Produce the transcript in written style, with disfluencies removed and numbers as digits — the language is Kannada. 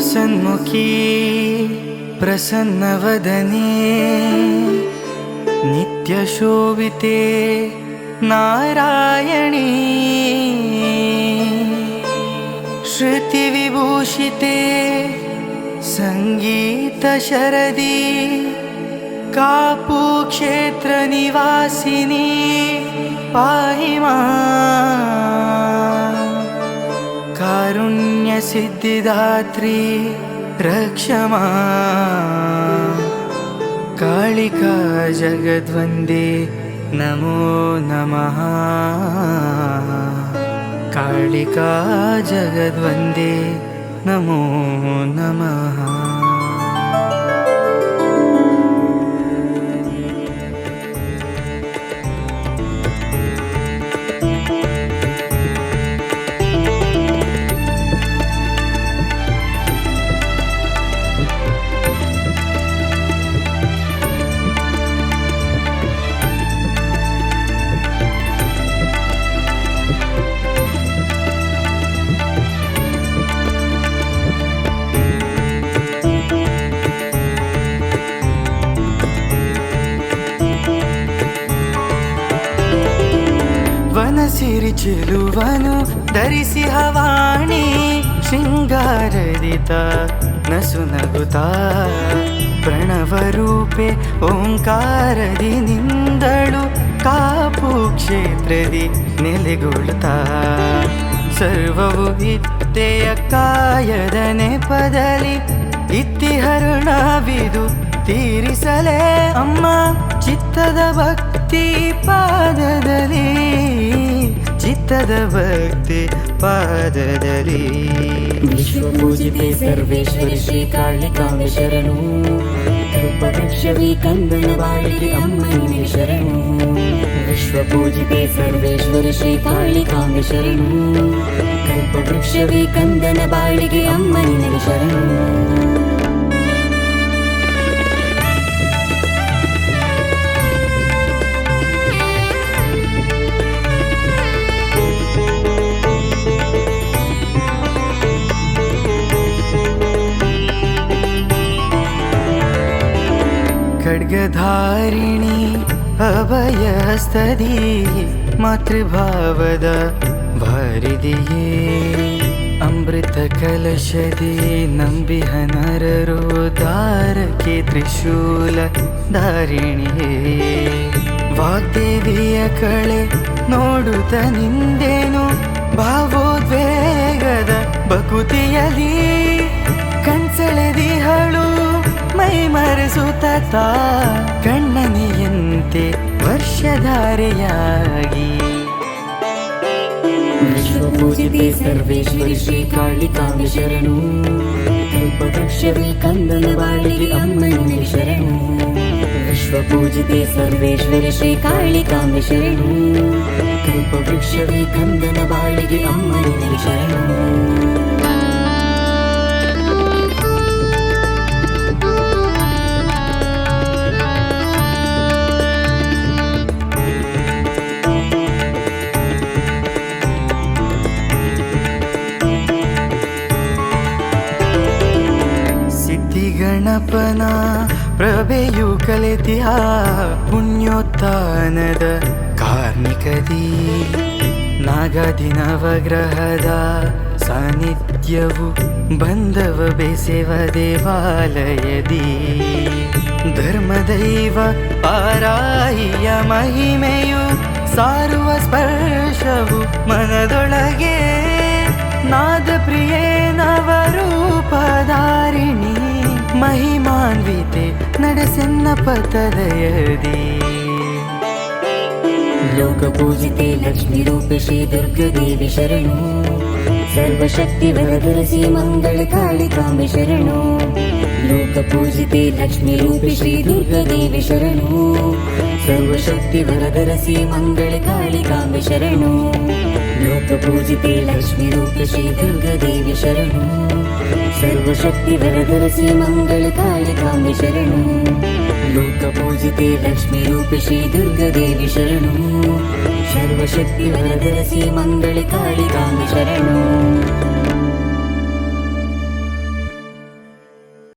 वसन्मुखी प्रसन्नवदने नित्यशोभिते नारायणी श्रुतिविभूषिते संगीतशरदी कापुक्षेत्रनिवासिनी पाहि मां कारुण्यसिद्धिदात्री रक्ष मां कालिका जगद्वन्दे नमो नमः कालिका जगद्वन्दे नमो नमः। ವನಸಿರಿ ಚೆಲುವನು ಧರಿಸಿ ಹವಾಣಿ ಶೃಂಗಾರದಿತ ನಸು ನಗುತ್ತಾ ಪ್ರಣವರೂಪೆ ಓಂಕಾರದಿ ನಿಂದಳು ಕಾಪು ಕ್ಷೇತ್ರದಿ ನೆಲೆಗೊಳ್ಳುತ್ತಾ ಸರ್ವವು ಇತ್ತೆಯ ಕಾಯದ ನೆಪದಲ್ಲಿ ಇತ್ತಿಹರುಣವಿದು ತೀರಿಸಲೇ ಅಮ್ಮ ಚಿತ್ತದ ಭಕ್ತಿ ಪಾದದಲ್ಲಿ ಚಿತ್ತದ ಭಕ್ತಿ ಪಾದದಲ್ಲಿ ವಿಶ್ವಪೂಜಿತೆ ಸರ್ವೇಶ್ವರಿ ಶ್ರೀ ಕಾಳಿಕಾಂಬೆ ಶರಣು ಕಲ್ಪವೃಕ್ಷವಿ ಕಂದನ ಬಾಳಿಗೆ ಅಮ್ಮನಿಗೆ ಶರಣು ವಿಶ್ವಪೂಜಿತೆ ಸರ್ವೇಶ್ವರಿ ಶ್ರೀ ಕಾಳಿಕಾಂಬೆ ಶರಣು ಕಲ್ಪವೃಕ್ಷವಿ ಕಂದನ ಬಾಳಿಗೆ ಅಮ್ಮನಿಗೆ ಶರಣು ಖಡ್ಗಧಾರಿಣಿ ಅಭಯಸ್ತದಿ ಮಾತೃಭಾವದ ವಾರಿದಿಯೇ ಅಮೃತ ಕಲಶದಿ ನಂಬಿಹ ನರರು ದಾರಕ್ಕೆ ತ್ರಿಶೂಲ ಧಾರಿಣಿಯೇ ವಾಗ್ದೇವಿಯ ಕಳೆ ನೋಡುತ್ತ ನಿಂದೇನು ಭಾವೋದ್ವೇಗದ ಬಕುತಿಯಲಿ ಕಣ್ಸೆಳೆದಿಹಳು ಮೈ ಮರೆಸುತ್ತ ಕಣ್ಣನಿಯಂತೆ ವರ್ಷಧಾರೆಯಾಗಿ ವಿಶ್ವಪೂಜಿತೆ ಸರ್ವೇಶ್ವರಿ ಶ್ರೀ ಕಾಳಿಕಾಂಬೆ ಶರಣು ಕಲ್ಪವೃಕ್ಷವಿ ಕಂದನ ಬಾಳಿಗೆ ಅಮ್ಮನಿಗೆ ಶರಣು ವಿಶ್ವಪೂಜಿತೆ ಸರ್ವೇಶ್ವರಿ ಶ್ರೀ ಕಾಳಿಕಾಂಬೆ ಶರಣು ಕಲ್ಪವೃಕ್ಷವಿ ಕಂದನ ಬಾಳಿಗೆ ಅಮ್ಮನಿಗೆ ಶರಣು ಗಣಪನ ಪ್ರಭೆಯು ಕಲೆತಿಹ ಪುಣ್ಯೋತ್ಥಾನದ ಕಾರ್ಮಿಕದಿ ನಾಗಾದಿ ನವಗ್ರಹದ ಸಾನ್ನಿಧ್ಯವು ಬಂಧವ ಬೆಸೆವ ದೇವಾಲಯದಿ ಧರ್ಮದೈವ ಪಾರಾಯಿಯ ಮಹಿಮೆಯು ಸಾರುವ ಸ್ಪರ್ಶವು ಮನದೊಳಗೆ ನಾದ ಪ್ರಿಯೇ ನವರೂಪಧಾರಿಣಿ ಮಹಿಮಾನ್ವಿತೆ ನಡೆಸೆನ್ನ ಪತದಯದಿ ಲೋಕಪೂಜಿತೆ ಲಕ್ಷ್ಮೀ ರೂಪೆ ಶ್ರೀ ದುರ್ಗಾದೇವಿ ಶರಣು ಸರ್ವಶಕ್ತಿ ವರದರಸಿ ಮಂಗಳ ಕಾಳಿಕಾಂಬೆ ಶರಣು ಲೋಕಪೂಜಿತೆ ಲಕ್ಷ್ಮೀ ರೂಪೆ ಶ್ರೀ ದುರ್ಗಾದೇವಿ ಶರಣು ಸರ್ವಶಕ್ತಿ ವರದರಸಿ ಮಂಗಳ ಕಾಳಿಕಾಂಬೆ ಶರಣು ಲೋಕಪೂಜಿತೆ ಲಕ್ಷ್ಮೀ ರೂಪೆ ಶ್ರೀ ದುರ್ಗಾದೇವಿ ಶರಣು ಸರ್ವಶಕ್ತಿ ವರದರಸಿ ಮಂಗಳ ಕಾಳಿಕಾಂಬೆ ಶರಣು ಲೋಕಪೂಜಿತೆ ಲಕ್ಷ್ಮೀ ರೂಪೆ ಶ್ರೀ ದುರ್ಗಾದೇವಿ ಶರಣು ಸರ್ವಶಕ್ತಿ ವರದರಸಿ ಮಂಗಳ ಕಾಳಿಕಾಂಬೆ ಶರಣು।